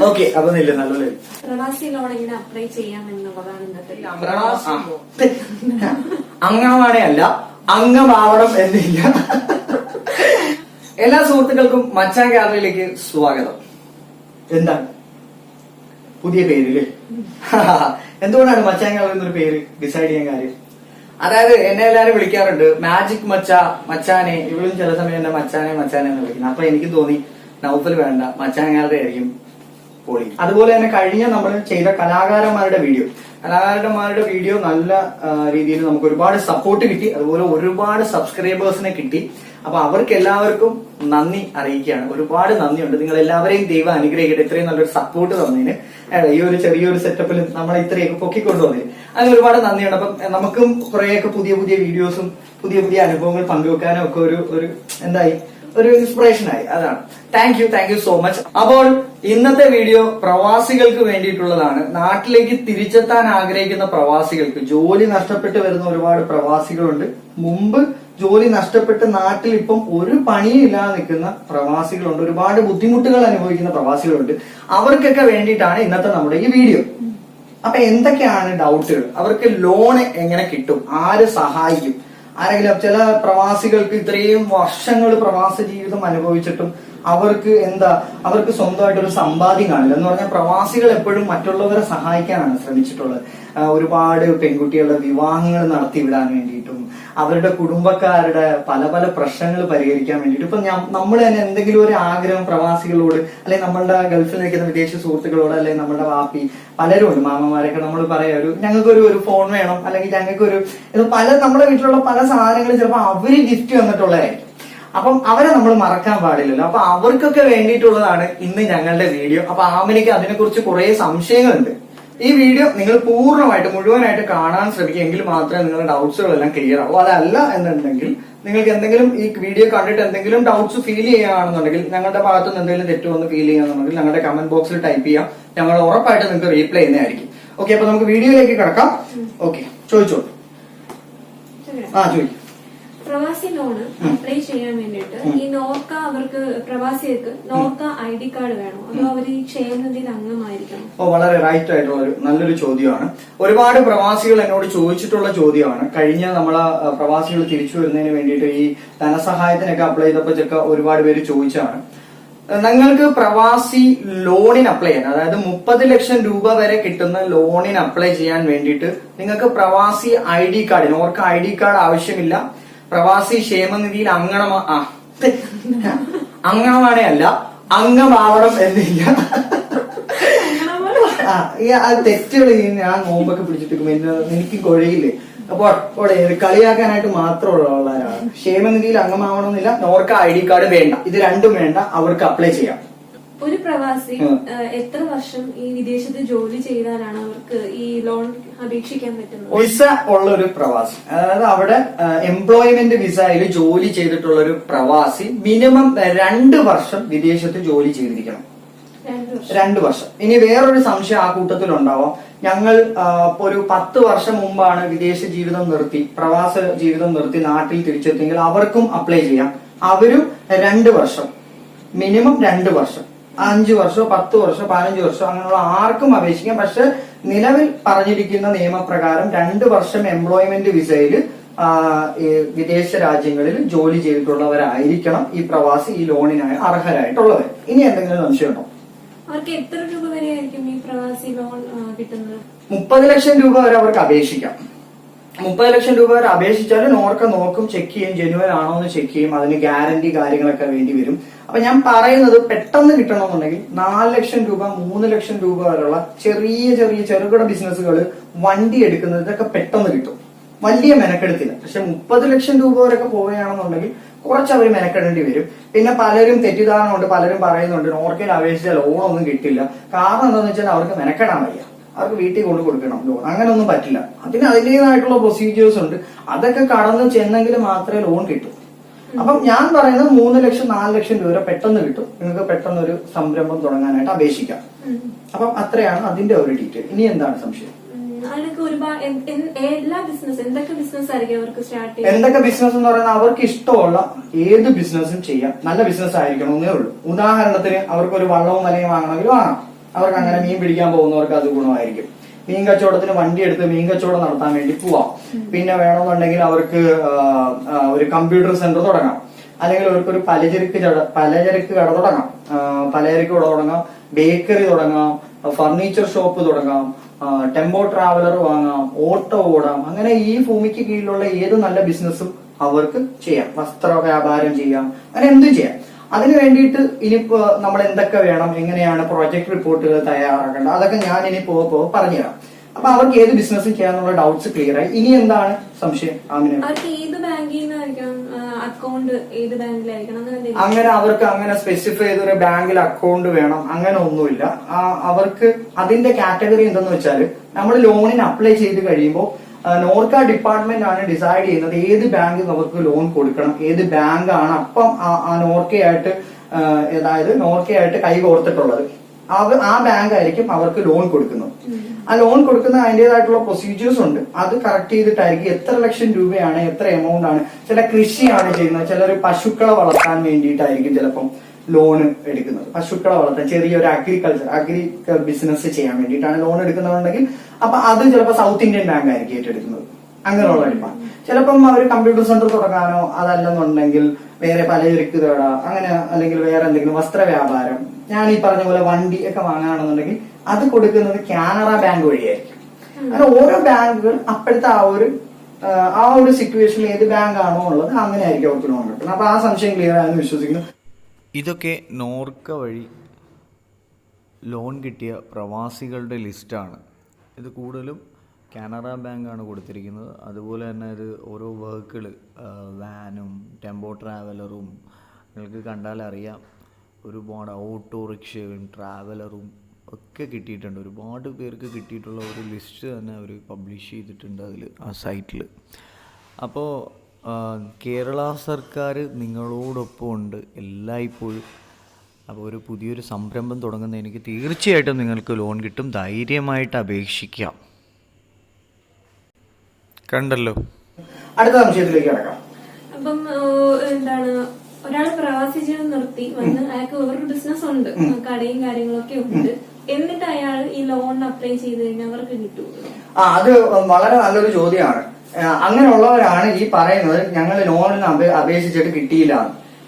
Okay, അപ്പൊ നില്ല നല്ലൊരു പ്രവാസി ലോൺ എങ്ങനെ അപ്ലൈ ചെയ്യാമെന്നുള്ളതാണ് ഇന്നത്തെ. അംഗമാണേ അല്ല, അംഗമാവണം എന്നില്ല. എല്ലാ സുഹൃത്തുക്കൾക്കും മച്ചാൻ ഗാലറിയിലേക്ക് സ്വാഗതം. എന്താണ് പുതിയ പേരില്? എന്തുകൊണ്ടാണ് മച്ചാൻ ഗാലറി എന്നൊരു പേര് ഡിസൈഡ് ചെയ്യാൻ കാര്യം? അതായത് എന്നെ എല്ലാരും വിളിക്കാറുണ്ട് മാജിക് മച്ചാനെ. ഇവളും ചില സമയം എന്നെ മച്ചാനെ എന്ന് വിളിക്കുന്നത്. അപ്പൊ എനിക്ക് തോന്നി നൗഫൽ വേണ്ട, മച്ചാൻ ഗാലറി ആയിരിക്കും പൊളി. അതുപോലെ തന്നെ കഴിഞ്ഞ നമ്മൾ ചെയ്ത കലാകാരന്മാരുടെ വീഡിയോ നല്ല രീതിയിൽ നമുക്ക് ഒരുപാട് സപ്പോർട്ട് കിട്ടി. അതുപോലെ ഒരുപാട് സബ്സ്ക്രൈബേഴ്സിനെ കിട്ടി. അപ്പൊ അവർക്ക് എല്ലാവർക്കും നന്ദി അറിയിക്കുകയാണ്. ഒരുപാട് നന്ദിയുണ്ട്. നിങ്ങൾ എല്ലാവരെയും ദൈവം അനുഗ്രഹിക്കട്ടെ. ഇത്രയും നല്ലൊരു സപ്പോർട്ട് തന്നതിന്, ഈ ഒരു ചെറിയൊരു സെറ്റപ്പിൽ നമ്മളെ ഇത്രയൊക്കെ പൊക്കിക്കൊണ്ടുവന്നതിന് അതിന് ഒരുപാട് നന്ദിയുണ്ട്. അപ്പം നമുക്കും കുറെയൊക്കെ പുതിയ വീഡിയോസും പുതിയ അനുഭവങ്ങൾ പങ്കുവെക്കാനും ഒക്കെ ഒരു ഇൻസ്പിറേഷൻ ആയി. അതാണ്. Thank you so much. അപ്പോൾ ഇന്നത്തെ വീഡിയോ പ്രവാസികൾക്ക് വേണ്ടിയിട്ടുള്ളതാണ്. നാട്ടിലേക്ക് തിരിച്ചെത്താൻ ആഗ്രഹിക്കുന്ന പ്രവാസികൾക്ക്, ജോലി നഷ്ടപ്പെട്ട് വരുന്ന ഒരുപാട് പ്രവാസികളുണ്ട്. മുമ്പ് ജോലി നഷ്ടപ്പെട്ട് നാട്ടിൽ ഇപ്പം ഒരു പണിയും ഇല്ലാതെ നിൽക്കുന്ന പ്രവാസികളുണ്ട്. ഒരുപാട് ബുദ്ധിമുട്ടുകൾ അനുഭവിക്കുന്ന പ്രവാസികളുണ്ട്. അവർക്കൊക്കെ വേണ്ടിയിട്ടാണ് ഇന്നത്തെ നമ്മുടെ ഈ വീഡിയോ. അപ്പൊ എന്തൊക്കെയാണ് ഡൗട്ടുകൾ? അവർക്ക് ലോൺ എങ്ങനെ കിട്ടും? ആര് സഹായിക്കും? ആരെങ്കിലും ചില പ്രവാസികൾക്ക് ഇത്രയും വർഷങ്ങൾ പ്രവാസ ജീവിതം അനുഭവിച്ചിട്ടും അവർക്ക് സ്വന്തമായിട്ടൊരു സമ്പാദ്യം കാണില്ല. എന്ന് പറഞ്ഞാൽ പ്രവാസികൾ എപ്പോഴും മറ്റുള്ളവരെ സഹായിക്കാനാണ് ശ്രമിച്ചിട്ടുള്ളത്. ഒരുപാട് പെൺകുട്ടികളുടെ വിവാഹങ്ങൾ നടത്തിവിടാൻ വേണ്ടിയിട്ടും അവരുടെ കുടുംബക്കാരുടെ പല പ്രശ്നങ്ങൾ പരിഹരിക്കാൻ വേണ്ടിയിട്ടും. ഇപ്പൊ നമ്മൾ തന്നെ എന്തെങ്കിലും ഒരു ആഗ്രഹം പ്രവാസികളോട്, അല്ലെങ്കിൽ നമ്മളുടെ ഗൾഫിൽ നിൽക്കുന്ന വിദേശ സുഹൃത്തുക്കളോട്, അല്ലെങ്കിൽ നമ്മുടെ വാപ്പി പലരും ഉണ്ട്, മാമന്മാരൊക്കെ നമ്മൾ പറയാ ഞങ്ങൾക്കൊരു ഫോൺ വേണം, അല്ലെങ്കിൽ ഞങ്ങൾക്കൊരു നമ്മുടെ വീട്ടിലുള്ള പല സാധനങ്ങളും ചിലപ്പോൾ അവര് ഗിഫ്റ്റ് വന്നിട്ടുള്ളതായിരിക്കും. അപ്പം അവരെ നമ്മൾ മറക്കാൻ പാടില്ലല്ലോ. അപ്പൊ അവർക്കൊക്കെ വേണ്ടിയിട്ടുള്ളതാണ് ഇന്ന് ഞങ്ങളുടെ വീഡിയോ. അപ്പൊ ആമിനിക്ക് അതിനെക്കുറിച്ച് കുറെ സംശയങ്ങളുണ്ട്. ഈ വീഡിയോ നിങ്ങൾ മുഴുവനായിട്ട് കാണാൻ ശ്രമിക്കുക. എങ്കിൽ മാത്രമേ നിങ്ങളുടെ ഡൗട്ട്സുകളെല്ലാം ക്ലിയർ ആവൂ. അതല്ല എന്നുണ്ടെങ്കിൽ നിങ്ങൾക്ക് എന്തെങ്കിലും ഈ വീഡിയോ കണ്ടിട്ട് എന്തെങ്കിലും ഡൗട്ട്സ് ഫീൽ ചെയ്യുകയാണെന്നുണ്ടെങ്കിൽ, ഞങ്ങളുടെ ഭാഗത്തുനിന്ന് എന്തെങ്കിലും തെറ്റുവന്ന് ഫീൽ ചെയ്യുകയാണെന്നുണ്ടെങ്കിൽ ഞങ്ങളുടെ കമന്റ് ബോക്സിൽ ടൈപ്പ് ചെയ്യാം. ഞങ്ങൾ ഉറപ്പായിട്ട് നിങ്ങൾക്ക് റീപ്ലൈ ചെയ്യുന്നതായിരിക്കും. ഓക്കെ, അപ്പൊ നമുക്ക് വീഡിയോയിലേക്ക് കിടക്കാം. ഓക്കെ, ചോദിച്ചോളൂ. ചോദിക്കും. പ്രവാസി ലോണ് അപ്ലൈ ചെയ്യാൻ വേണ്ടിയിട്ട് ഈ നോർക്ക പ്രവാസികൾക്ക് നോർക്ക ID കാർഡ് വേണോ, അതോ അവർ ഈ ക്ഷേമനിധിയിൽ അംഗമായിരിക്കണം? വളരെ റൈറ്റ് ആയിട്ടുള്ള നല്ലൊരു ചോദ്യമാണ്. ഒരുപാട് പ്രവാസികൾ എന്നോട് ചോദിച്ചിട്ടുള്ള ചോദ്യമാണ്. കഴിഞ്ഞ നമ്മളെ പ്രവാസികൾ തിരിച്ചു വരുന്നതിന് വേണ്ടിയിട്ട് ഈ ധനസഹായത്തിനൊക്കെ അപ്ലൈ ചെയ്തപ്പോഴൊക്കെ ഒരുപാട് പേര് ചോദിച്ചാണ്. നിങ്ങൾക്ക് പ്രവാസി ലോണിന് അപ്ലൈ ചെയ്യാൻ, അതായത് 30 ലക്ഷം രൂപ വരെ കിട്ടുന്ന ലോണിന് അപ്ലൈ ചെയ്യാൻ വേണ്ടിയിട്ട് നിങ്ങൾക്ക് പ്രവാസി ID card, Norka ID card ആവശ്യമില്ല. പ്രവാസി ക്ഷേമനിധിയിൽ അംഗമാണേ അല്ല, അംഗമാവണം എന്നില്ല. തെറ്റുകൾ ഞാൻ നോമ്പൊക്കെ പിടിച്ചിട്ട് എനിക്ക് കൊഴയില്ലേ. അപ്പൊ കളിയാക്കാനായിട്ട് മാത്രമുള്ളവരാണ്. ക്ഷേമനിധിയിൽ അംഗമാവണമെന്നില്ല, നോർക്ക ID കാർഡ് വേണ്ട. ഇത് രണ്ടും വേണ്ട, അവർക്ക് അപ്ലൈ ചെയ്യാം. ഒരു പ്രവാസി എത്ര വർഷം ഈ വിദേശത്ത് ജോലി ചെയ്താലാണ് അവർക്ക് ഈ ലോൺ അപേക്ഷിക്കാൻ പറ്റുന്നത്? വിസ ഉള്ള ഒരു പ്രവാസി, അതായത് അവിടെ എംപ്ലോയ്മെന്റ് വിസയിൽ ജോലി ചെയ്തിട്ടുള്ള ഒരു പ്രവാസി മിനിമം 2 വർഷം വിദേശത്ത് ജോലി ചെയ്തിരിക്കണം. 2 വർഷം. ഇനി വേറൊരു സംശയം ആ കൂട്ടത്തിൽ ഉണ്ടാവാം. ഞങ്ങൾ ഒരു 10 വർഷം മുമ്പാണ് വിദേശ ജീവിതം നിർത്തി, പ്രവാസ ജീവിതം നിർത്തി നാട്ടിൽ തിരിച്ചെത്തിയെങ്കിൽ അവർക്കും അപ്ലൈ ചെയ്യാം. അവരും 2 വർഷം, മിനിമം 2 വർഷം, 5 വർഷമോ 10 വർഷമോ 15 വർഷമോ അങ്ങനെയുള്ള ആർക്കും അപേക്ഷിക്കാം. പക്ഷെ നിലവിൽ പറഞ്ഞിരിക്കുന്ന നിയമപ്രകാരം 2 വർഷം എംപ്ലോയ്മെന്റ് വിസയിൽ വിദേശ രാജ്യങ്ങളിൽ ജോലി ചെയ്തിട്ടുള്ളവരായിരിക്കണം ഈ പ്രവാസി ഈ ലോണിനായി അർഹരായിട്ടുള്ളവർ. ഇനി എന്തെങ്കിലും സംശയമുണ്ടോ? അവർക്ക് എത്ര രൂപ വരെ ആയിരിക്കും ഈ പ്രവാസി ലോൺ കിട്ടുന്നത്? 30 ലക്ഷം രൂപ വരെ അവർക്ക് അപേക്ഷിക്കാം. 30 ലക്ഷം രൂപ വരെ അപേക്ഷിച്ചാൽ നോർക്ക നോക്കും, ചെക്ക് ചെയ്യും, ജെന്യുവൻ ആണോ എന്ന് ചെക്ക് ചെയ്യും. അതിന് ഗ്യാരണ്ടി കാര്യങ്ങളൊക്കെ വേണ്ടി വരും. അപ്പൊ ഞാൻ പറയുന്നത് പെട്ടെന്ന് കിട്ടണമെന്നുണ്ടെങ്കിൽ 4 ലക്ഷം രൂപ 3 ലക്ഷം രൂപ വരെയുള്ള ചെറുകിട ബിസിനസ്സുകൾ, വണ്ടി എടുക്കുന്നത്, ഇതൊക്കെ പെട്ടെന്ന് കിട്ടും. വലിയ മെനക്കെടുത്തില്ല. പക്ഷെ 30 ലക്ഷം രൂപ വരെയൊക്കെ പോവുകയാണെന്നുണ്ടെങ്കിൽ കുറച്ച് അവർ മെനക്കെടേണ്ടി വരും. പിന്നെ പലരും തെറ്റിദ്ധാരണ കൊണ്ട് പലരും പറയുന്നുണ്ട് നോർക്കയിൽ അപേക്ഷിച്ചാൽ ലോണൊന്നും കിട്ടില്ല. കാരണം എന്താണെന്ന് വെച്ചാൽ അവർക്ക് മെനക്കെടാൻ വയ്യ, അവർക്ക് വീട്ടിൽ കൊണ്ട് കൊടുക്കണം ലോൺ. അങ്ങനെയൊന്നും പറ്റില്ല. അതിന് അതിൻ്റെതായിട്ടുള്ള പ്രൊസീജിയേഴ്സ് ഉണ്ട്. അതൊക്കെ കടന്ന് ചെന്നെങ്കിൽ മാത്രമേ ലോൺ കിട്ടൂ. അപ്പം ഞാൻ പറയുന്നത് 3 ലക്ഷം 4 ലക്ഷം രൂപ പെട്ടെന്ന് കിട്ടും. നിങ്ങൾക്ക് പെട്ടെന്ന് ഒരു സംരംഭം തുടങ്ങാനായിട്ട് അപേക്ഷിക്കാം. അപ്പം അത്രയാണ് അതിന്റെ ഒരു ഡീറ്റെയിൽ. ഇനി എന്താണ് സംശയം? അതിനൊക്കെ ഒരുപാട് എല്ലാ ബിസിനസ് എന്തൊക്കെ ബിസിനസ് ആയിരിക്കും അവർക്ക് സ്റ്റാർട്ട് ചെയ്യാൻ? എന്തൊക്കെ ബിസിനസ് എന്ന് പറയുന്നത് അവർക്ക് ഇഷ്ടമുള്ള ഏത് ബിസിനസ്സും ചെയ്യാം. നല്ല ബിസിനസ് ആയിരിക്കണമെന്നേ ഉള്ളൂ. ഉദാഹരണത്തിന് അവർക്ക് ഒരു വള്ളവും വലയും വാങ്ങണമെങ്കിൽ വാങ്ങാം. അവർക്ക് അങ്ങനെ മീൻ പിടിക്കാൻ പോകുന്നവർക്ക് അത് ഗുണമായിരിക്കും. മീൻ കച്ചവടത്തിന് വണ്ടി എടുത്ത് മീൻ കച്ചവടം നടത്താൻ വേണ്ടി പോവാം. പിന്നെ വേണമെന്നുണ്ടെങ്കിൽ അവർക്ക് ഒരു കമ്പ്യൂട്ടർ സെന്റർ തുടങ്ങാം. അല്ലെങ്കിൽ അവർക്കൊരു പലചരക്ക് കട തുടങ്ങാം. പലചരക്ക് കട തുടങ്ങാം, ബേക്കറി തുടങ്ങാം, ഫർണിച്ചർ ഷോപ്പ് തുടങ്ങാം, ടെമ്പോ ട്രാവലർ വാങ്ങാം, ഓട്ടോ ഓടാം. അങ്ങനെ ഈ ഭൂമിക്ക് കീഴിലുള്ള ഏത് നല്ല ബിസിനസ്സും അവർക്ക് ചെയ്യാം. വസ്ത്ര വ്യാപാരം ചെയ്യാം, അങ്ങനെ എന്തും ചെയ്യാം. അതിന് വേണ്ടിയിട്ട് ഇനിയിപ്പോ നമ്മൾ എന്തൊക്കെ വേണം, എങ്ങനെയാണ് പ്രൊജക്ട് റിപ്പോർട്ടുകൾ തയ്യാറാക്കേണ്ടത്, അതൊക്കെ ഞാൻ ഇനി പോകെ പറഞ്ഞുതരാം. അപ്പൊ അവർക്ക് ഏത് ബിസിനസ്സും ചെയ്യാന്നുള്ള ഡൗട്ട്സ് ക്ലിയർ ആയി. ഇനി എന്താണ് സംശയം ആമിന? അവർക്ക് ഏത് ബാങ്കിൽ നിന്നായിരിക്കണം അക്കൗണ്ട്, ഏത് ബാങ്കിലായിരിക്കണം അങ്ങനെ അവർക്ക് അങ്ങനെ സ്പെസിഫൈ ചെയ്തൊരു ബാങ്കിൽ അക്കൗണ്ട് വേണം അങ്ങനെ ഒന്നുമില്ല. അവർക്ക് അതിന്റെ കാറ്റഗറി എന്തെന്ന് വെച്ചാൽ നമ്മൾ ലോണിന് അപ്ലൈ ചെയ്ത് കഴിയുമ്പോൾ നോർക്ക ഡിപ്പാർട്ട്മെന്റ് ആണ് ഡിസൈഡ് ചെയ്യുന്നത് ഏത് ബാങ്ക് നമുക്ക് ലോൺ കൊടുക്കണം, ഏത് ബാങ്കാണ് അപ്പം ആ നോർക്കയായിട്ട് അതായത് നോർക്കയായിട്ട് കൈ കോർത്തിട്ടുള്ളത്. ആ ബാങ്ക് ആയിരിക്കും അവർക്ക് ലോൺ കൊടുക്കുന്നത്. ആ ലോൺ കൊടുക്കുന്ന അതിന്റേതായിട്ടുള്ള പ്രൊസീജിയേഴ്സ് ഉണ്ട്. അത് കറക്റ്റ് ചെയ്തിട്ടായിരിക്കും എത്ര ലക്ഷം രൂപയാണ്, എത്ര എമൗണ്ട് ആണ്. ചില കൃഷിയാണ് ചെയ്യുന്നത്, ചിലർ പശുക്കളെ വളർത്താൻ വേണ്ടിയിട്ടായിരിക്കും ചിലപ്പം ലോൺ എടുക്കുന്നത്. പശുക്കളെ വളർത്താൻ ചെറിയൊരു അഗ്രി ബിസിനസ് ചെയ്യാൻ വേണ്ടിയിട്ടാണ് ലോൺ എടുക്കുന്നുണ്ടെങ്കിൽ അപ്പൊ അത് ചിലപ്പോൾ സൗത്ത് ഇന്ത്യൻ ബാങ്ക് ആയിരിക്കും ഏറ്റെടുക്കുന്നത്. അങ്ങനെയുള്ള ഡിപ്പാർട്ട്. ചിലപ്പം അവർ കമ്പ്യൂട്ടർ സെന്റർ തുടങ്ങാനോ അതല്ലെന്നുണ്ടെങ്കിൽ വേറെ പലചരക്ക് കട അങ്ങനെ, അല്ലെങ്കിൽ വേറെ എന്തെങ്കിലും വസ്ത്ര വ്യാപാരം, ഞാൻ ഈ പറഞ്ഞ പോലെ വണ്ടി ഒക്കെ വാങ്ങുകയാണെന്നുണ്ടെങ്കിൽ അത് കൊടുക്കുന്നത് കാനറ ബാങ്ക് വഴിയായിരിക്കും. അങ്ങനെ ഓരോ ബാങ്കുകൾ അപ്പോഴത്തെ ആ ഒരു സിറ്റുവേഷനിൽ ഏത് ബാങ്ക് ആണോ ഉള്ളത് അങ്ങനെ ആയിരിക്കും അവർക്ക് ലോൺ കിട്ടുന്നത്. അപ്പൊ ആ സംശയം ക്ലിയർ ആയെന്ന് വിശ്വസിക്കുന്നു. ഇതൊക്കെ നോർക്ക വഴി ലോൺ കിട്ടിയ പ്രവാസികളുടെ ലിസ്റ്റാണ്. ഇത് കൂടുതലും കാനറ ബാങ്കാണ് കൊടുത്തിരിക്കുന്നത്. അതുപോലെ തന്നെ ഇത് ഓരോ വർക്കുകൾ, വാനും ടെമ്പോ ട്രാവലറും നിങ്ങൾക്ക് കണ്ടാലറിയാം. ഒരുപാട് ഓട്ടോറിക്ഷയും ട്രാവലറും ഒക്കെ കിട്ടിയിട്ടുണ്ട്. ഒരുപാട് പേർക്ക് കിട്ടിയിട്ടുള്ള ഒരു ലിസ്റ്റ് തന്നെ അവർ പബ്ലിഷ് ചെയ്തിട്ടുണ്ട് ആ സൈറ്റിൽ. അപ്പോൾ കേരള സർക്കാർ നിങ്ങളോടൊപ്പം ഉണ്ട് എല്ലായ്പ്പോഴും. അപ്പോൾ ഒരു പുതിയൊരു സംരംഭം തുടങ്ങുന്ന എനിക്ക് തീർച്ചയായിട്ടും നിങ്ങൾക്ക് ലോൺ കിട്ടും. ധൈര്യമായിട്ട് അപേക്ഷിക്കാം. കണ്ടല്ലോ. അടുത്ത സംശയത്തിലേക്ക് കിടക്കാം. അപ്പം എന്താണ്, ഒരാൾ പ്രവാസി ജീവിതം നിർത്തി വന്ന് അയാൾക്ക് വേറൊരു ബിസിനസ് ഉണ്ട്, കടയും കാര്യങ്ങളൊക്കെ ഉണ്ട്, എന്നിട്ട് അയാൾ ഈ ലോൺ അപ്ലൈ ചെയ്ത് കഴിഞ്ഞാൽ അവർക്ക് കിട്ടുമോ? അത് വളരെ നല്ലൊരു ചോദ്യമാണ്. അങ്ങനെയുള്ളവരാണ് ഈ പറയുന്നത് ഞങ്ങൾ ലോണിന് അപേക്ഷിച്ചിട്ട് കിട്ടിയില്ല.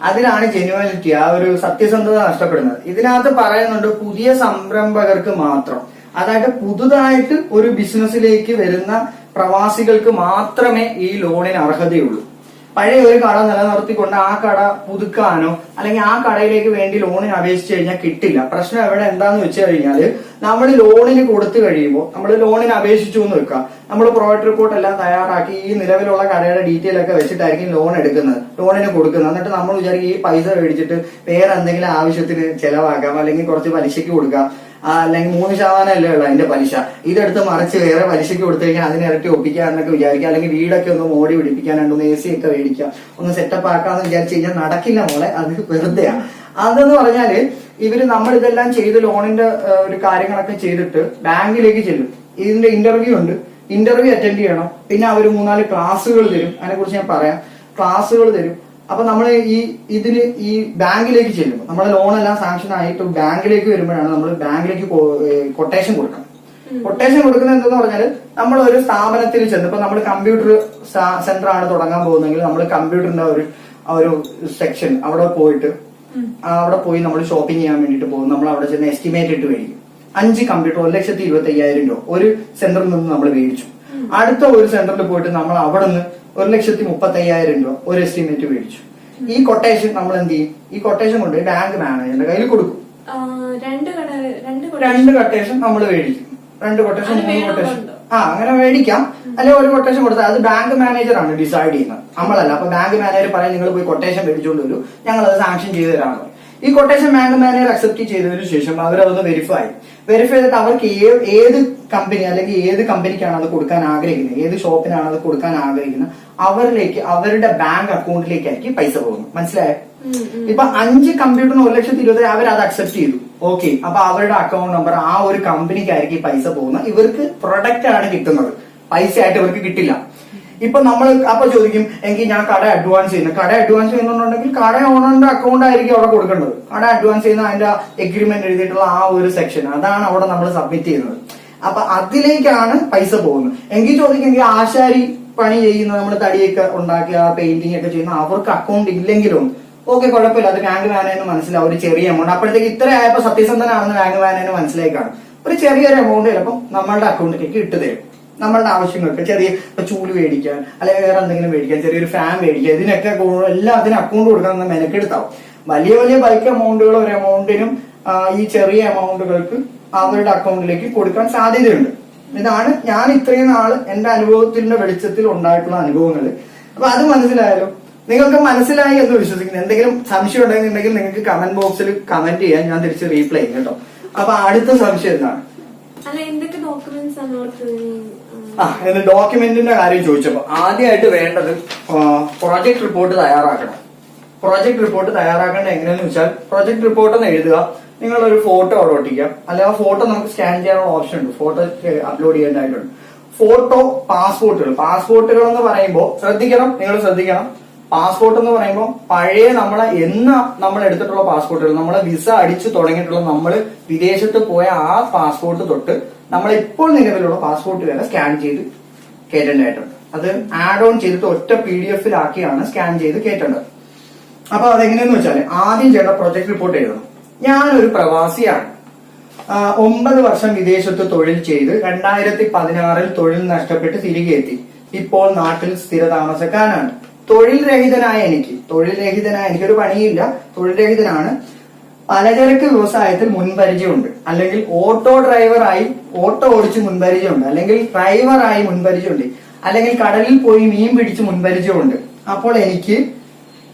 അതിലാണ് ജെന്യുവാലിറ്റി, ആ ഒരു സത്യസന്ധത നഷ്ടപ്പെടുന്നത്. ഇതിനകത്ത് പറയുന്നുണ്ട് പുതിയ സംരംഭകർക്ക് മാത്രം, അതായത് പുതുതായിട്ട് ഒരു ബിസിനസ്സിലേക്ക് വരുന്ന പ്രവാസികൾക്ക് മാത്രമേ ഈ ലോണിന് അർഹതയുള്ളൂ. പഴയ ഒരു കട നിലനിർത്തിക്കൊണ്ട് ആ കട പുതുക്കാനോ അല്ലെങ്കിൽ ആ കടയിലേക്ക് വേണ്ടി ലോണിന് അപേക്ഷിച്ച് കഴിഞ്ഞാൽ കിട്ടില്ല. പ്രശ്നം എവിടെ എന്താന്ന് വെച്ച് കഴിഞ്ഞാൽ നമ്മൾ ലോണിന് കൊടുത്തു കഴിയുമ്പോൾ, നമ്മൾ ലോണിന് അപേക്ഷിച്ചു എന്ന് വെക്കുക, നമ്മൾ പ്രൊജക്ട് റിപ്പോർട്ട് എല്ലാം തയ്യാറാക്കി ഈ നിലവിലുള്ള കടയുടെ ഡീറ്റെയിൽ ഒക്കെ വെച്ചിട്ടായിരിക്കും ലോൺ എടുക്കുന്നത്, ലോണിന് കൊടുക്കുന്നത്. എന്നിട്ട് നമ്മൾ വിചാരിക്കും ഈ പൈസ മേടിച്ചിട്ട് വേറെ എന്തെങ്കിലും ആവശ്യത്തിന് ചെലവാക്കാം, അല്ലെങ്കിൽ കുറച്ച് പലിശയ്ക്ക് കൊടുക്കാം, അല്ലെങ്കിൽ 3% അല്ലേ ഉള്ളു അതിന്റെ പലിശ, ഇതെടുത്ത് മറിച്ച് വേറെ പലിശയ്ക്ക് കൊടുത്തു കഴിഞ്ഞാൽ അതിനിരട്ടി ഒപ്പിക്കുക എന്നൊക്കെ വിചാരിക്കുക. അല്ലെങ്കിൽ വീടൊക്കെ ഒന്ന് മോടി പിടിപ്പിക്കാൻ, രണ്ടൊന്ന് AC ഒക്കെ മേടിക്കുക, ഒന്ന് സെറ്റപ്പ് ആക്കാന്ന് വിചാരിച്ചു കഴിഞ്ഞാൽ നടക്കില്ല മോളെ, അത് വെറുതെയാണ്. അതെന്ന് പറഞ്ഞാല് നമ്മളിതെല്ലാം ചെയ്ത് ലോണിന്റെ ഒരു കാര്യങ്ങളൊക്കെ ചെയ്തിട്ട് ബാങ്കിലേക്ക് ചെല്ലും. ഇതിന്റെ ഇന്റർവ്യൂ ഉണ്ട്, ഇന്റർവ്യൂ അറ്റൻഡ് ചെയ്യണം. പിന്നെ അവർ 3-4 ക്ലാസ്സുകൾ തരും, അതിനെക്കുറിച്ച് ഞാൻ പറയാം. ക്ലാസ്സുകൾ തരും. അപ്പൊ നമ്മൾ ഈ ബാങ്കിലേക്ക് ചെല്ലും. നമ്മുടെ ലോണെല്ലാം സാങ്ഷൻ ആയിട്ട് ബാങ്കിലേക്ക് വരുമ്പോഴാണ് നമ്മൾ ബാങ്കിലേക്ക് കൊട്ടേഷൻ കൊടുക്കണം. കൊട്ടേഷൻ കൊടുക്കുന്നത് എന്തെന്ന് പറഞ്ഞാൽ നമ്മൾ ഒരു സ്ഥാപനത്തിൽ ചെന്ന്, ഇപ്പൊ നമ്മൾ കമ്പ്യൂട്ടർ സെന്റർ ആണ് തുടങ്ങാൻ പോകുന്നതെങ്കിൽ നമ്മൾ കമ്പ്യൂട്ടറിന്റെ ഒരു സെക്ഷൻ അവിടെ പോയി നമ്മൾ ഷോപ്പിംഗ് ചെയ്യാൻ വേണ്ടിയിട്ട് പോകും. നമ്മൾ അവിടെ ചെന്ന് എസ്റ്റിമേറ്റ് ഇട്ട് മേടിക്കും. 5 കമ്പ്യൂട്ടർ 1,25,000 രൂപ ഒരു സെന്ററിൽ നിന്ന് നമ്മൾ മേടിച്ചു. അടുത്ത ഒരു സെന്ററിൽ പോയിട്ട് നമ്മൾ അവിടെ നിന്ന് 1,35,000 രൂപ ഒരു എസ്റ്റിമേറ്റ് മേടിച്ചു. ഈ കൊട്ടേഷൻ നമ്മൾ എന്ത് ചെയ്യും? ഈ കൊട്ടേഷൻ കൊണ്ട് ബാങ്ക് മാനേജറിന്റെ കയ്യിൽ കൊടുക്കും. 2 കൊട്ടേഷൻ നമ്മൾ മേടിക്കും. 2 കൊട്ടേഷൻ 3 കൊട്ടേഷൻ അങ്ങനെ മേടിക്കാം. അല്ലെ ഒരു കൊട്ടേഷൻ കൊടുത്താൽ അത് ബാങ്ക് മാനേജറാണ് ഡിസൈഡ് ചെയ്യുന്നത്, നമ്മളല്ല. അപ്പൊ ബാങ്ക് മാനേജർ പറയും നിങ്ങൾ പോയി കൊട്ടേഷൻ മേടിച്ചുകൊണ്ട് വരൂ, ഞങ്ങൾ അത് സാങ്ഷൻ ചെയ്ത് തരാമെന്ന്. ഈ കൊട്ടേഷൻ ബാങ്ക് മാനേജർ അക്സെപ്റ്റ് ചെയ്തതിനു ശേഷം അവരതൊന്ന് വെരിഫൈ ചെയ്തിട്ട് അവർക്ക് ഏത് കമ്പനി അല്ലെങ്കിൽ ഏത് കമ്പനിക്കാണ് അത് കൊടുക്കാൻ ആഗ്രഹിക്കുന്നത്, ഏത് ഷോപ്പിനാണ് അത് കൊടുക്കാൻ ആഗ്രഹിക്കുന്നത്, അവരിലേക്ക് അവരുടെ ബാങ്ക് അക്കൗണ്ടിലേക്കായിരിക്കും പൈസ പോകുന്നത്. മനസ്സിലായോ? ഇപ്പൊ 5 കമ്പ്യൂട്ടറിന് 1,20,000 അവർ അത് അക്സെപ്റ്റ് ചെയ്തു. ഓക്കെ, അപ്പൊ അവരുടെ അക്കൗണ്ട് നമ്പർ ആ ഒരു കമ്പനിക്കായിരിക്കും പൈസ പോകുന്നത്. ഇവർക്ക് പ്രൊഡക്റ്റ് ആണ് കിട്ടുന്നത്, പൈസ ആയിട്ട് ഇവർക്ക് കിട്ടില്ല. ഇപ്പൊ നമ്മൾ അപ്പൊ ചോദിക്കും, എങ്കിൽ ഞാൻ കട അഡ്വാൻസ് ചെയ്യുന്നു. കട അഡ്വാൻസ് ചെയ്യുന്നുണ്ടെങ്കിൽ കട ഓണറിന്റെ അക്കൗണ്ട് ആയിരിക്കും അവിടെ കൊടുക്കേണ്ടത്. കട അഡ്വാൻസ് ചെയ്യുന്ന അതിന്റെ എഗ്രിമെന്റ് എഴുതിയിട്ടുള്ള ആ ഒരു സെക്ഷൻ, അതാണ് അവിടെ നമ്മൾ സബ്മിറ്റ് ചെയ്യുന്നത്. അപ്പൊ അതിലേക്കാണ് പൈസ പോകുന്നത്. എങ്കിൽ ചോദിക്കെങ്കിൽ ആശാരി പണി ചെയ്യുന്ന, നമ്മൾ തടിയൊക്കെ ഉണ്ടാക്കിയ പെയിന്റിംഗ് ഒക്കെ ചെയ്യുന്ന അവർക്ക് അക്കൗണ്ട് ഇല്ലെങ്കിലും ഓക്കെ, കുഴപ്പമില്ല, അത് ബാങ്ക് മാനേജ് മനസ്സിലാവും. ഒരു ചെറിയ എമൗണ്ട് അപ്പോഴത്തേക്ക് ഇത്ര ആയപ്പോ സത്യസന്ധനാണെന്ന് ബാങ്ക് മാനേജ് മനസ്സിലായി കാണും. ഒരു ചെറിയൊരു എമൗണ്ട് ചിലപ്പോൾ നമ്മളുടെ അക്കൗണ്ടിലേക്ക് ഇട്ട് തരും. നമ്മളുടെ ആവശ്യങ്ങൾക്ക് ചെറിയ ചൂല് മേടിക്കാൻ അല്ലെങ്കിൽ വേറെ എന്തെങ്കിലും മേടിക്കാൻ, ചെറിയൊരു ഫാൻ മേടിക്കാൻ, ഇതിനൊക്കെ എല്ലാം അതിന് അക്കൗണ്ട് കൊടുക്കാൻ മെനക്കെടുത്താവും. വലിയ വലിയ ബൈക്ക് എമൗണ്ടുകൾ ഒരു എമൗണ്ടിനും ഈ ചെറിയ എമൗണ്ടുകൾക്ക് അവരുടെ അക്കൗണ്ടിലേക്ക് കൊടുക്കാൻ സാധ്യതയുണ്ട്. ഇതാണ് ഞാൻ ഇത്രയും നാള് എന്റെ അനുഭവത്തിന്റെ വെളിച്ചത്തിൽ ഉണ്ടായിട്ടുള്ള അനുഭവങ്ങൾ. അപ്പൊ അത് മനസ്സിലായാലോ? നിങ്ങൾക്ക് മനസ്സിലായി എന്ന് വിശ്വസിക്കുന്നു. എന്തെങ്കിലും സംശയം ഉണ്ടെന്നുണ്ടെങ്കിൽ നിങ്ങൾക്ക് കമന്റ് ബോക്സിൽ കമന്റ് ചെയ്യാൻ, ഞാൻ തിരിച്ച് റീപ്ലൈ ചെയ്യും കേട്ടോ. അപ്പൊ അടുത്ത സംശയം എന്താണ്? ഡോക്യുമെന്റിന്റെ കാര്യം ചോദിച്ചപ്പോ ആദ്യമായിട്ട് വേണ്ടത് പ്രോജക്ട് റിപ്പോർട്ട് തയ്യാറാക്കണം. പ്രോജക്ട് റിപ്പോർട്ട് തയ്യാറാക്കേണ്ടത് എങ്ങനെയാന്ന് വെച്ചാൽ, പ്രോജക്ട് റിപ്പോർട്ട് എന്ന് എഴുതുക, നിങ്ങളൊരു ഫോട്ടോ അവിടെ ഒട്ടിക്കാം. അല്ലെങ്കിൽ ആ ഫോട്ടോ നമുക്ക് സ്കാൻ ചെയ്യാനുള്ള ഓപ്ഷൻ ഉണ്ട്, ഫോട്ടോ അപ്ലോഡ് ചെയ്യേണ്ടതായിട്ടുണ്ട്. ഫോട്ടോ, പാസ്പോർട്ടുകൾ എന്ന് പറയുമ്പോൾ നിങ്ങൾ ശ്രദ്ധിക്കണം. പാസ്പോർട്ട് എന്ന് പറയുമ്പോൾ പഴയ നമ്മൾ എടുത്തിട്ടുള്ള പാസ്പോർട്ടുകൾ, നമ്മളെ വിസ അടിച്ചു തുടങ്ങിയിട്ടുള്ള നമ്മൾ വിദേശത്ത് പോയ ആ പാസ്പോർട്ട് തൊട്ട് നമ്മളിപ്പോൾ നിലവിലുള്ള പാസ്പോർട്ട് വരെ സ്കാൻ ചെയ്ത് കയറ്റേണ്ടതായിട്ടുണ്ട്. അത് ആഡ് ഓൺ ചെയ്തിട്ട് ഒറ്റ PDF-ലാക്കിയാണ് സ്കാൻ ചെയ്ത് കയറ്റേണ്ടത്. അപ്പൊ അതെങ്ങനെയെന്ന് വെച്ചാൽ, ആദ്യം ചെയ്യേണ്ട പ്രൊജക്ട് റിപ്പോർട്ട് എഴുതണം. ഞാനൊരു പ്രവാസിയാണ്, 9 വർഷം വിദേശത്ത് തൊഴിൽ ചെയ്ത് 2016 തൊഴിൽ നഷ്ടപ്പെട്ട് തിരികെ എത്തി. ഇപ്പോൾ നാട്ടിൽ സ്ഥിര താമസക്കാരനാണ്. തൊഴിൽ രഹിതനായ എനിക്കൊരു പണിയില്ല, തൊഴിൽ രഹിതനാണ്. പലചരക്ക് വ്യവസായത്തിൽ മുൻപരിചയമുണ്ട്, അല്ലെങ്കിൽ ഓട്ടോ ഓടിച്ച് മുൻപരിചയമുണ്ട്, അല്ലെങ്കിൽ ഡ്രൈവറായി മുൻപരിചയമുണ്ട്, അല്ലെങ്കിൽ കടലിൽ പോയി മീൻ പിടിച്ച് മുൻപരിചയമുണ്ട്. അപ്പോൾ എനിക്ക്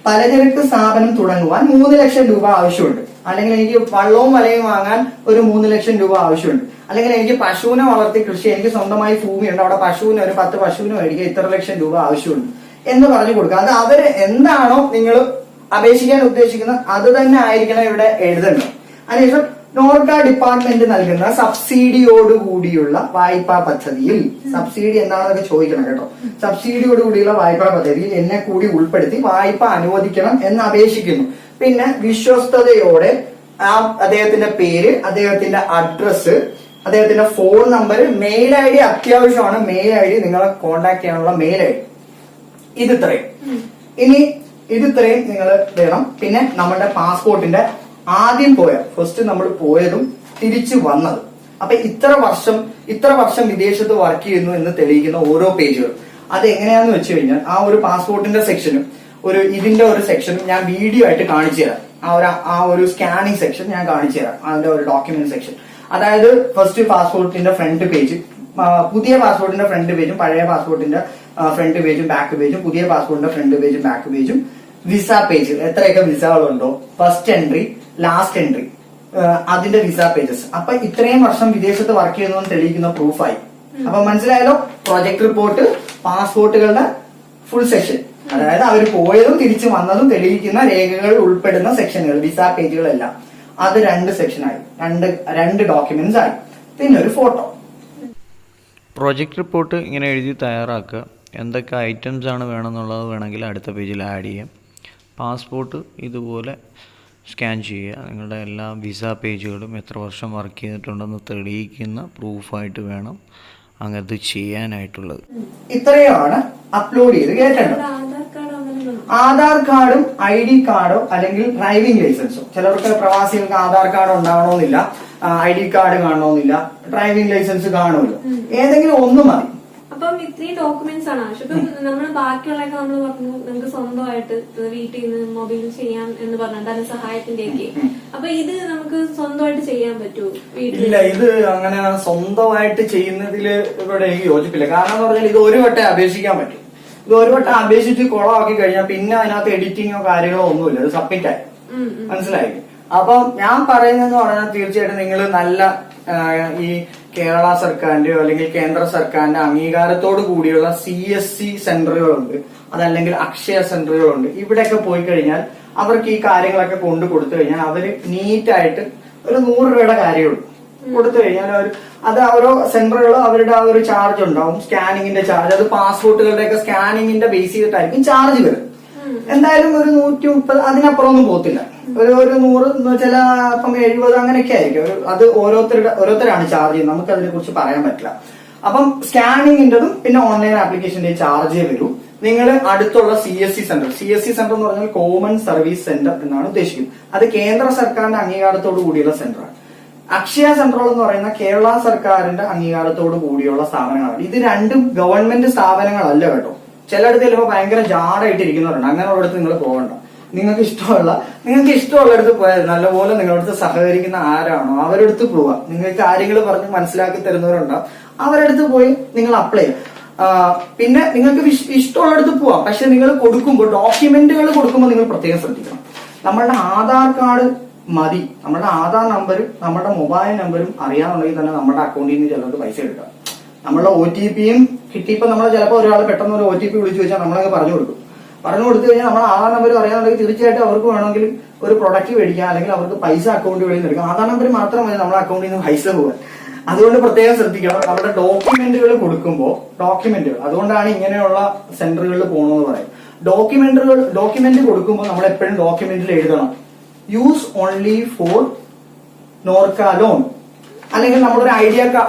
പലചരക്ക് സ്ഥാപനം തുടങ്ങുവാൻ 3 ലക്ഷം രൂപ ആവശ്യമുണ്ട്. അല്ലെങ്കിൽ എനിക്ക് വള്ളവും വലയും വാങ്ങാൻ ഒരു 3 ലക്ഷം രൂപ ആവശ്യമുണ്ട്. അല്ലെങ്കിൽ എനിക്ക് പശുവിനെ വളർത്തി കൃഷി, എനിക്ക് സ്വന്തമായി ഭൂമിയുണ്ട്, അവിടെ പശുവിന് ഒരു 10 പശുവിന് മേടിക്കാൻ ഇത്ര ലക്ഷം രൂപ ആവശ്യമുണ്ട് എന്ന് പറഞ്ഞു കൊടുക്കുക. അത് അവര് എന്താണോ നിങ്ങൾ അപേക്ഷിക്കാൻ ഉദ്ദേശിക്കുന്നത് അത് തന്നെ ആയിരിക്കണം ഇവിടെ എഴുതേണ്ടത്. അതിനുശേഷം നോർക്ക ഡിപ്പാർട്ട്മെന്റ് നൽകുന്ന സബ്സിഡിയോടുകൂടിയുള്ള വായ്പാ പദ്ധതിയിൽ, സബ്സിഡി എന്താണെന്നൊക്കെ ചോദിക്കണം കേട്ടോ, സബ്സിഡിയോടുകൂടിയുള്ള വായ്പാ പദ്ധതിയിൽ എന്നെ കൂടി ഉൾപ്പെടുത്തി വായ്പ അനുവദിക്കണം എന്ന് അപേക്ഷിക്കുന്നു. പിന്നെ വിശ്വസ്തയോടെ അദ്ദേഹത്തിന്റെ പേര്, അദ്ദേഹത്തിന്റെ അഡ്രസ്, അദ്ദേഹത്തിന്റെ ഫോൺ നമ്പർ, മെയിൽ ID അത്യാവശ്യമാണ്. മെയിൽ ID നിങ്ങളെ കോൺടാക്ട് ചെയ്യാനുള്ള മെയിൽ ID ഇതിത്രയും നിങ്ങൾ വേണം. പിന്നെ നമ്മുടെ പാസ്പോർട്ടിന്റെ ആദ്യം ഫസ്റ്റ് നമ്മൾ പോയതും തിരിച്ചു വന്നത്, അപ്പൊ ഇത്ര വർഷം വിദേശത്ത് വർക്ക് ചെയ്യുന്നു എന്ന് തെളിയിക്കുന്ന ഓരോ പേജുകൾ. അത് എങ്ങനെയാന്ന് വെച്ച് കഴിഞ്ഞാൽ, ആ ഒരു പാസ്പോർട്ടിന്റെ സെക്ഷനും ഇതിന്റെ ഒരു സെക്ഷനും ഞാൻ വീഡിയോ ആയിട്ട് കാണിച്ചു തരാം. ആ ഒരു സ്കാനിങ് സെക്ഷൻ ഞാൻ കാണിച്ചു തരാം, അതിന്റെ ഒരു ഡോക്യുമെന്റ് സെക്ഷൻ. അതായത് ഫസ്റ്റ് പാസ്പോർട്ടിന്റെ ഫ്രണ്ട് പേജ്, പുതിയ പാസ്പോർട്ടിന്റെ ഫ്രണ്ട് പേജും പഴയ പാസ്പോർട്ടിന്റെ ഫ്രണ്ട് പേജും ബാക്ക് പേജും, പുതിയ പാസ്പോർട്ടിന്റെ ഫ്രണ്ട് പേജും ബാക്ക് പേജും, വിസ പേജ്, എത്രയൊക്കെ വിസകളുണ്ടോ, ഫസ്റ്റ് എൻട്രി, ലാസ്റ്റ് എൻട്രി, അതിന്റെ വിസ പേജസ്. അപ്പൊ ഇത്രയും വർഷം വിദേശത്ത് വർക്ക് ചെയ്യുന്നതെന്ന് തെളിയിക്കുന്ന പ്രൂഫായി. അപ്പൊ മനസ്സിലായല്ലോ, പ്രോജക്ട് റിപ്പോർട്ട്, പാസ്പോർട്ടുകളുടെ ഫുൾ സെക്ഷൻ, അതായത് അവർ പോയതും തിരിച്ചു വന്നതും തെളിയിക്കുന്ന രേഖകൾ ഉൾപ്പെടുന്ന സെക്ഷനുകൾ, വിസ പേജുകളെല്ലാം, അത് 2 സെക്ഷനായി, രണ്ട് ഡോക്യുമെന്റ്സ് ആയി. പിന്നെ ഒരു ഫോട്ടോ. പ്രോജക്റ്റ് റിപ്പോർട്ട് ഇങ്ങനെ എഴുതി തയ്യാറാക്കുക. എന്തൊക്കെ ഐറ്റംസ് ആണ് വേണമെന്നുള്ളത് വേണമെങ്കിൽ അടുത്ത പേജിൽ ആഡ് ചെയ്യാം. പാസ്പോർട്ട് ഇതുപോലെ സ്കാൻ ചെയ്യുക. നിങ്ങളുടെ എല്ലാ വിസ പേജുകളും എത്ര വർഷം വർക്ക് ചെയ്തിട്ടുണ്ടെന്ന് തെളിയിക്കുന്ന പ്രൂഫായിട്ട് വേണം അങ്ങനത് ചെയ്യാനായിട്ടുള്ളത്. ഇത്രയാണ് അപ്ലോഡ് ചെയ്ത് കയറ്റേണ്ടത്. ആധാർ കാർഡും ID കാർഡോ അല്ലെങ്കിൽ ഡ്രൈവിംഗ് ലൈസൻസോ. ചിലർക്ക് പ്രവാസികൾക്ക് ആധാർ കാർഡ് ഉണ്ടാവണമെന്നില്ല, ID കാർഡ് കാണണമെന്നില്ല, ഡ്രൈവിംഗ് ലൈസൻസ് കാണുമല്ലോ, ഏതെങ്കിലും ഒന്ന് മതി. അപ്പം ഇത്രയും ഡോക്യുമെന്റ്സ് ആണ് ആവശ്യം. ഇപ്പം നമ്മൾ ബാക്കിയുള്ളതൊക്കെ നമ്മൾ പറഞ്ഞു നമുക്ക് സ്വന്തമായിട്ട് വീട്ടിൽ നിന്ന് മൊബൈൽ ചെയ്യാം എന്ന് പറഞ്ഞു ധനസഹായത്തിന്റെയൊക്കെ. അപ്പൊ ഇത് നമുക്ക് സ്വന്തമായിട്ട് ചെയ്യാൻ പറ്റുമോ വീട്ടിൽ? ഇല്ല, ഇത് അങ്ങനെ സ്വന്തമായിട്ട് ചെയ്യുന്നതില് ഇവിടെ എനിക്ക് യോജിപ്പില്ല. കാരണം എന്ന് പറഞ്ഞാൽ ഇത് ഒരു വട്ടം അപേക്ഷിക്കാൻ പറ്റും. ഇത് ഒരു വട്ടം അപേക്ഷിച്ച് കുളമാക്കി കഴിഞ്ഞാൽ പിന്നെ അതിനകത്ത് എഡിറ്റിങ്ങോ കാര്യങ്ങളോ ഒന്നുമില്ല, അത് സബ്മിറ്റ് ആയി. മനസ്സിലായി? അപ്പം ഞാൻ പറയുന്നതെന്ന് പറഞ്ഞാൽ തീർച്ചയായിട്ടും നിങ്ങൾ നല്ല ഈ കേരള സർക്കാരിന്റെയോ അല്ലെങ്കിൽ കേന്ദ്ര സർക്കാരിന്റെ അംഗീകാരത്തോട് കൂടിയുള്ള CSC സെന്ററുകളുണ്ട്, അതല്ലെങ്കിൽ അക്ഷയ സെന്ററുകളുണ്ട്. ഇവിടെയൊക്കെ പോയി കഴിഞ്ഞാൽ അവർക്ക് ഈ കാര്യങ്ങളൊക്കെ കൊണ്ടു കൊടുത്തു കഴിഞ്ഞാൽ അവര് നീറ്റായിട്ട് ഒരു 100 രൂപയുടെ കാര്യമുള്ളൂ കൊടുത്തു കഴിഞ്ഞാൽ അത് ഓരോ സെന്ററുകളും അവരുടെ ആ ഒരു ചാർജ് ഉണ്ടാവും, സ്കാനിങ്ങിന്റെ ചാർജ്. അത് പാസ്പോർട്ടുകളുടെയൊക്കെ സ്കാനിങ്ങിന്റെ ബേസ് ചെയ്തിട്ടായിരിക്കും ചാർജ് വരും. എന്തായാലും ഒരു 130 അതിനപ്പുറമൊന്നും പോകത്തില്ല. ഒരു 100 ചില ഇപ്പം 70 അങ്ങനെയൊക്കെ ആയിരിക്കും. അത് ഓരോരുത്തരാണ് ചാർജ് ചെയ്യുന്നത്, നമുക്ക് അതിനെ കുറിച്ച് പറയാൻ പറ്റില്ല. അപ്പം സ്കാനിങ്ങിന്റെതും പിന്നെ ഓൺലൈൻ ആപ്ലിക്കേഷന്റെ ചാർജേ വരൂ. നിങ്ങൾ അടുത്തുള്ള CSC സെന്റർ എന്ന് പറഞ്ഞാൽ കോമൺ സർവീസ് സെന്റർ എന്നാണ് ഉദ്ദേശിക്കുന്നത്. അത് കേന്ദ്ര സർക്കാരിന്റെ അംഗീകാരത്തോടു കൂടിയുള്ള സെന്ററാണ്. അക്ഷയ സെന്ററുകൾ എന്ന് പറയുന്ന കേരള സർക്കാരിന്റെ അംഗീകാരത്തോടു കൂടിയുള്ള സ്ഥാപനങ്ങളാണ്. ഇത് രണ്ടും ഗവൺമെന്റ് സ്ഥാപനങ്ങളല്ല കേട്ടോ. ചിലയിടത്ത് ചിലപ്പോൾ ഭയങ്കര ജാടായിട്ടിരിക്കുന്നവരുണ്ട്. അങ്ങനെയുള്ളടത്ത് നിങ്ങൾ പോകണ്ട. നിങ്ങൾക്ക് ഇഷ്ടമുള്ളിടത്ത് പോയാൽ നല്ലപോലെ നിങ്ങളടുത്ത് സഹകരിക്കുന്ന ആരാണോ അവരടുത്ത് പോവുക. നിങ്ങൾക്ക് കാര്യങ്ങൾ പറഞ്ഞ് മനസ്സിലാക്കി തരുന്നവരുണ്ടാവും, അവരടുത്ത് പോയി നിങ്ങൾ അപ്ലൈ ചെയ്യുക. പിന്നെ നിങ്ങൾക്ക് ഇഷ്ടമുള്ളിടത്ത് പോവാം. പക്ഷെ നിങ്ങൾ കൊടുക്കുമ്പോൾ ഡോക്യുമെന്റുകൾ കൊടുക്കുമ്പോൾ നിങ്ങൾ പ്രത്യേകം ശ്രദ്ധിക്കണം. നമ്മളുടെ ആധാർ കാർഡ് മതി, നമ്മുടെ ആധാർ നമ്പരും നമ്മുടെ മൊബൈൽ നമ്പരും അറിയാന്നുണ്ടെങ്കിൽ തന്നെ നമ്മുടെ അക്കൗണ്ടിൽ നിന്ന് ചിലർക്ക് പൈസ എടുക്കാം. നമ്മളുടെ OTPയും കിട്ടിയപ്പോൾ നമ്മൾ ചിലപ്പോൾ ഒരാൾ പെട്ടെന്ന് ഒരു OTP വിളിച്ചു വെച്ചാൽ നമ്മളൊക്കെ പറഞ്ഞു കൊടുത്തു കഴിഞ്ഞാൽ നമ്മുടെ ആധാർ നമ്പർ അറിയാന്നുണ്ടെങ്കിൽ തീർച്ചയായിട്ടും അവർക്ക് വേണമെങ്കിൽ ഒരു പ്രൊഡക്റ്റ് മേടിക്കാം, അല്ലെങ്കിൽ അവർക്ക് പൈസ അക്കൗണ്ടിൽ വഴി എടുക്കാം. ആധാർ നമ്പർ മാത്രം മതി നമ്മുടെ അക്കൗണ്ടിൽ നിന്ന് പൈസ പോകാൻ. അതുകൊണ്ട് പ്രത്യേകം ശ്രദ്ധിക്കണം. നമ്മുടെ ഡോക്യുമെന്റുകൾ കൊടുക്കുമ്പോൾ അതുകൊണ്ടാണ് ഇങ്ങനെയുള്ള സെന്ററുകളിൽ പോകണമെന്ന് പറയും. ഡോക്യുമെന്റ് കൊടുക്കുമ്പോൾ നമ്മൾ എപ്പോഴും ഡോക്യുമെന്റിൽ എഴുതണം use only for Norka loan. അല്ലെങ്കിൽ നമ്മളൊരു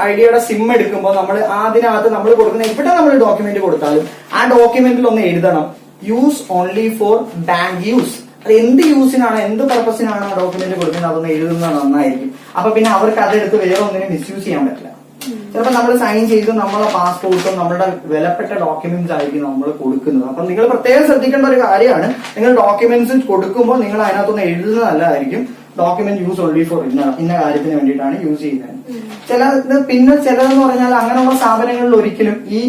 ഐഡിയയുടെ സിം എടുക്കുമ്പോൾ നമ്മൾ അതിനകത്ത് നമ്മൾ കൊടുക്കുന്ന എവിടെ നമ്മൾ ഡോക്യുമെന്റ് കൊടുത്താലും ആ ഡോക്യുമെന്റിൽ ഒന്ന് എഴുതണം use only for bank use. അത് എന്ത് യൂസിനാണ്, എന്ത് പർപ്പസിനാണ് ആ ഡോക്യുമെന്റ് കൊടുക്കുന്നത് അതൊന്ന് എഴുതുന്നത് നന്നായിരിക്കും. അപ്പൊ പിന്നെ അവർക്ക് അതെടുത്ത് വേറെ ഒന്നിനും മിസ്യൂസ് ചെയ്യാൻ പറ്റില്ല. ചിലപ്പോൾ നമ്മൾ സൈൻ ചെയ്ത് നമ്മളെ പാസ്പോർട്ടും നമ്മുടെ വിലപ്പെട്ട ഡോക്യുമെന്റ്സ് ആയിരിക്കും നമ്മൾ കൊടുക്കുന്നത്. അപ്പൊ നിങ്ങൾ പ്രത്യേകം ശ്രദ്ധിക്കേണ്ട ഒരു കാര്യമാണ്, നിങ്ങൾ ഡോക്യുമെന്റ്സ് കൊടുക്കുമ്പോൾ നിങ്ങൾ അതിനകത്തൊന്ന് എഴുതുന്നത് നല്ലതായിരിക്കും. ഡോക്യുമെന്റ് യൂസ് ഓൺലി ഫോർ ഇന്ന കാര്യത്തിന് വേണ്ടിയിട്ടാണ് യൂസ് ചെയ്യുന്നത്. പിന്നെ ചിലതെന്ന് പറഞ്ഞാൽ അങ്ങനെയുള്ള സ്ഥാപനങ്ങളിൽ ഒരിക്കലും ഈ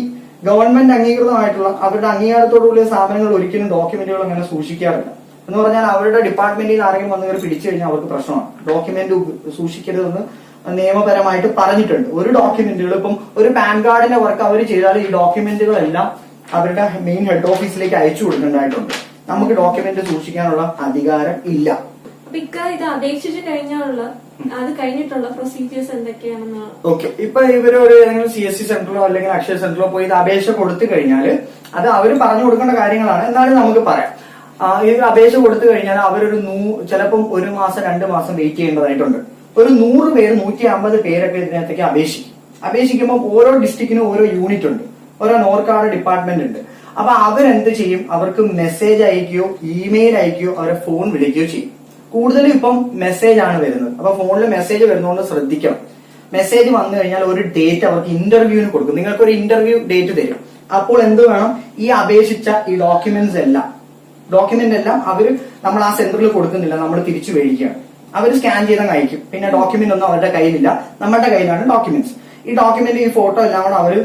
ഗവൺമെന്റ് അംഗീകൃതമായിട്ടുള്ള അവരുടെ അംഗീകാരത്തോടുകൂടിയ സ്ഥാപനങ്ങൾ ഒരിക്കലും ഡോക്യുമെന്റുകൾ അങ്ങനെ സൂക്ഷിക്കാറില്ല. എന്ന് പറഞ്ഞാൽ അവരുടെ ഡിപ്പാർട്ട്മെന്റിൽ ആരെങ്കിലും വന്ന് ഇവർ പിടിച്ചു കഴിഞ്ഞാൽ അവർക്ക് പ്രശ്നമാണ്. ഡോക്യുമെന്റ് സൂക്ഷിക്കരുതെന്ന് നിയമപരമായിട്ട് പറഞ്ഞിട്ടുണ്ട്. ഒരു ഡോക്യുമെന്റുകൾ ഇപ്പം ഒരു പാൻ കാർഡിന്റെ വർക്ക് അവർ ചെയ്താൽ ഈ ഡോക്യുമെന്റുകളെല്ലാം അവരുടെ മെയിൻ ഹെഡ് ഓഫീസിലേക്ക് അയച്ചു കൊടുക്കേണ്ടതായിട്ടുണ്ട്. നമുക്ക് ഡോക്യുമെന്റ് സൂക്ഷിക്കാനുള്ള അധികാരം ഇല്ല. ഇത് അപേക്ഷിച്ച് അത് കഴിഞ്ഞിട്ടുള്ള പ്രൊസീജിയേഴ്സ് എന്തൊക്കെയാണെന്ന് ഓക്കെ. ഇപ്പൊ ഇവര് ഒരു ഏതെങ്കിലും CSC സെന്ററിലോ അല്ലെങ്കിൽ അക്ഷയ സെന്ററിലോ പോയി ഇത് അപേക്ഷ കൊടുത്തു കഴിഞ്ഞാൽ അത് അവർ പറഞ്ഞു കൊടുക്കേണ്ട കാര്യങ്ങളാണ്. എന്നാലും നമുക്ക് പറയാം. ഈ അപേക്ഷ കൊടുത്തു കഴിഞ്ഞാൽ അവരൊരു ചിലപ്പം 1 മാസം 2 മാസം വെയിറ്റ് ചെയ്യേണ്ടതായിട്ടുണ്ട്. ഒരു 100 പേര് 150 പേരൊക്കെ ഇതിനകത്തേക്ക് അപേക്ഷിക്കുമ്പോൾ ഓരോ ഡിസ്ട്രിക്റ്റിനും ഓരോ യൂണിറ്റ് ഉണ്ട്, ഓരോ നോർക്കാട് ഡിപ്പാർട്ട്മെന്റ് ഉണ്ട്. അപ്പൊ അവരെന്ത് ചെയ്യും, അവർക്ക് മെസ്സേജ് അയക്കുകയോ ഇമെയിൽ അയക്കുകയോ അവരെ ഫോൺ വിളിക്കുകയോ ചെയ്യും. കൂടുതലും ഇപ്പം മെസ്സേജ് ആണ് വരുന്നത്. അപ്പൊ ഫോണിൽ മെസ്സേജ് വരുന്നതുകൊണ്ട് ശ്രദ്ധിക്കണം. മെസ്സേജ് വന്നു കഴിഞ്ഞാൽ ഒരു ഡേറ്റ് അവർക്ക് ഇന്റർവ്യൂവിന് കൊടുക്കും. നിങ്ങൾക്ക് ഒരു ഇന്റർവ്യൂ ഡേറ്റ് തരും. അപ്പോൾ എന്ത് വേണം, ഈ അപേക്ഷിച്ച ഈ ഡോക്യുമെന്റ് എല്ലാം അവര് നമ്മൾ ആ സെന്ററിൽ കൊടുക്കുന്നില്ല, നമ്മൾ തിരിച്ചു മേടിക്കുകയാണ്. അവർ സ്കാൻ ചെയ്തങ്ങ് അയക്കും. പിന്നെ ഡോക്യുമെന്റ് ഒന്നും അവരുടെ കയ്യിലില്ല, നമ്മുടെ കയ്യിലാണ് ഡോക്യുമെന്റ്സ്. ഈ ഡോക്യുമെന്റ് ഈ ഫോട്ടോ എല്ലാം കൂടെ അവര്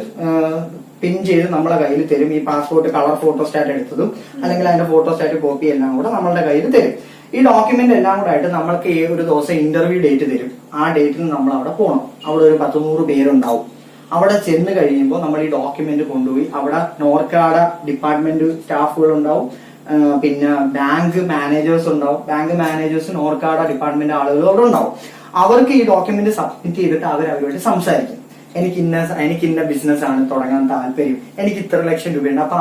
പിൻ ചെയ്ത് നമ്മളെ കയ്യിൽ തരും. ഈ പാസ്പോർട്ട് കളർ ഫോട്ടോസ്റ്റാറ്റ് എടുത്തതും അല്ലെങ്കിൽ അതിന്റെ ഫോട്ടോസ്റ്റാറ്റ് കോപ്പി എല്ലാം കൂടെ നമ്മളുടെ കയ്യിൽ തരും. ഈ ഡോക്യുമെന്റ് എല്ലാം കൂടെ ആയിട്ട് നമ്മൾക്ക് ഈ ഒരു ദിവസം ഇന്റർവ്യൂ ഡേറ്റ് തരും. ആ ഡേറ്റിൽ നമ്മൾ അവിടെ പോകണം. അവിടെ ഒരു 10-100 പേരുണ്ടാവും. അവിടെ ചെന്ന് കഴിയുമ്പോൾ നമ്മൾ ഈ ഡോക്യുമെന്റ് കൊണ്ടുപോയി അവിടെ നോർക്കാട ഡിപ്പാർട്ട്മെന്റ് സ്റ്റാഫുകൾ ഉണ്ടാവും, പിന്നെ ബാങ്ക് മാനേജേഴ്സ് ഉണ്ടാവും. ബാങ്ക് മാനേജേഴ്സ് നോർക്കാട ഡിപ്പാർട്ട്മെന്റ് ആളുകൾ അവിടെ ഉണ്ടാവും. അവർക്ക് ഈ ഡോക്യുമെന്റ് സബ്മിറ്റ് ചെയ്തിട്ട് അവരുമായിട്ട് സംസാരിക്കും. എനിക്ക് ഇന്ന ബിസിനസ് ആണ് തുടങ്ങാൻ താല്പര്യം, എനിക്ക് ഇത്ര ലക്ഷം രൂപയുണ്ട്. അപ്പൊ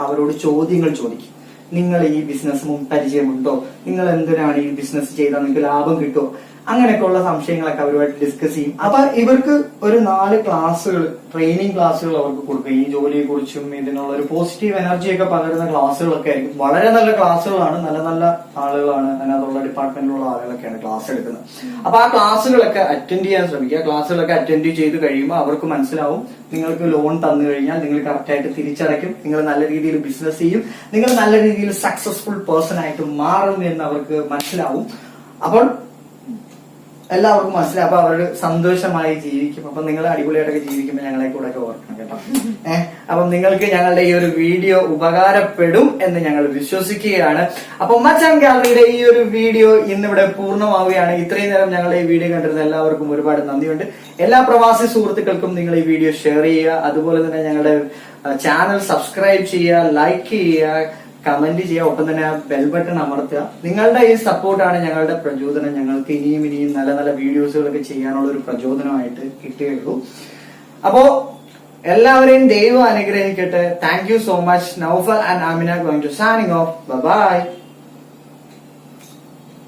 അവരോട് ചോദ്യങ്ങൾ ചോദിക്കും. നിങ്ങൾ ഈ ബിസിനസ് പരിചയമുണ്ടോ, നിങ്ങൾ എന്തിനാണ് ഈ ബിസിനസ് ചെയ്താൽ നിങ്ങൾക്ക് ലാഭം കിട്ടുമോ, അങ്ങനെയൊക്കെയുള്ള സംശയങ്ങളൊക്കെ അവരുമായിട്ട് ഡിസ്കസ് ചെയ്യും. അപ്പൊ ഇവർക്ക് ഒരു 4 ക്ലാസ്സുകൾ, ട്രെയിനിങ് ക്ലാസ്സുകൾ അവർക്ക് കൊടുക്കും. ഈ ജോലിയെ കുറിച്ചും ഇതിനുള്ള ഒരു പോസിറ്റീവ് എനർജിയൊക്കെ പകരുന്ന ക്ലാസ്സുകളൊക്കെ ആയിരിക്കും. വളരെ നല്ല ക്ലാസ്സുകളാണ്, നല്ല ആളുകളാണ് അതിനകത്തുള്ള ഡിപ്പാർട്ട്മെന്റിലുള്ള ആളുകളൊക്കെയാണ് ക്ലാസ് എടുക്കുന്നത്. അപ്പൊ ആ ക്ലാസ്സുകളൊക്കെ അറ്റൻഡ് ചെയ്യാൻ ശ്രമിക്കുക. ക്ലാസ്സുകളൊക്കെ അറ്റൻഡ് ചെയ്ത് കഴിയുമ്പോൾ അവർക്ക് മനസ്സിലാവും നിങ്ങൾക്ക് ലോൺ തന്നു കഴിഞ്ഞാൽ നിങ്ങൾ കറക്റ്റ് ആയിട്ട് തിരിച്ചടയ്ക്കും, നിങ്ങൾ നല്ല രീതിയിൽ ബിസിനസ് ചെയ്യും, നിങ്ങൾ നല്ല രീതിയിൽ സക്സസ്ഫുൾ പേഴ്സൺ ആയിട്ട് മാറും എന്ന് അവർക്ക് മനസ്സിലാവും. അപ്പോൾ എല്ലാവർക്കും മനസ്സിലായി. അപ്പൊ അവര് സന്തോഷമായി ജീവിക്കും. അപ്പൊ നിങ്ങൾ അടിപൊളിയായിട്ടൊക്കെ ജീവിക്കുമ്പോൾ ഞങ്ങളെ കൂടെ ഒക്കെ ഓർക്കണം കേട്ടോ. അപ്പം നിങ്ങൾക്ക് ഞങ്ങളുടെ ഈ ഒരു വീഡിയോ ഉപകാരപ്പെടും എന്ന് ഞങ്ങൾ വിശ്വസിക്കുകയാണ്. അപ്പൊ മച്ചാൻ ഗാലറിയുടെ ഈ ഒരു വീഡിയോ ഇന്നിവിടെ പൂർണ്ണമാവുകയാണ്. ഇത്രയും നേരം ഞങ്ങളുടെ ഈ വീഡിയോ കണ്ടിരുന്ന എല്ലാവർക്കും ഒരുപാട് നന്ദിയുണ്ട്. എല്ലാ പ്രവാസി സുഹൃത്തുക്കൾക്കും നിങ്ങൾ ഈ വീഡിയോ ഷെയർ ചെയ്യുക. അതുപോലെ തന്നെ ഞങ്ങളുടെ ചാനൽ സബ്സ്ക്രൈബ് ചെയ്യുക, ലൈക്ക് ചെയ്യുക, കമന്റ് ചെയ്യുക, ഒപ്പം തന്നെ ബെൽ ബട്ടൺ അമർത്തുക. നിങ്ങളുടെ ഈ സപ്പോർട്ടാണ് ഞങ്ങളുടെ പ്രചോദനം. ഞങ്ങൾക്ക് ഇനിയും നല്ല നല്ല വീഡിയോസുകളൊക്കെ ചെയ്യാനുള്ള ഒരു പ്രചോദനമായിട്ട് കിട്ടുകയുള്ളൂ. അപ്പോ എല്ലാവരെയും ദൈവം അനുഗ്രഹിക്കട്ടെ. Thank you so much. Noufal and Amina going to signing off. By.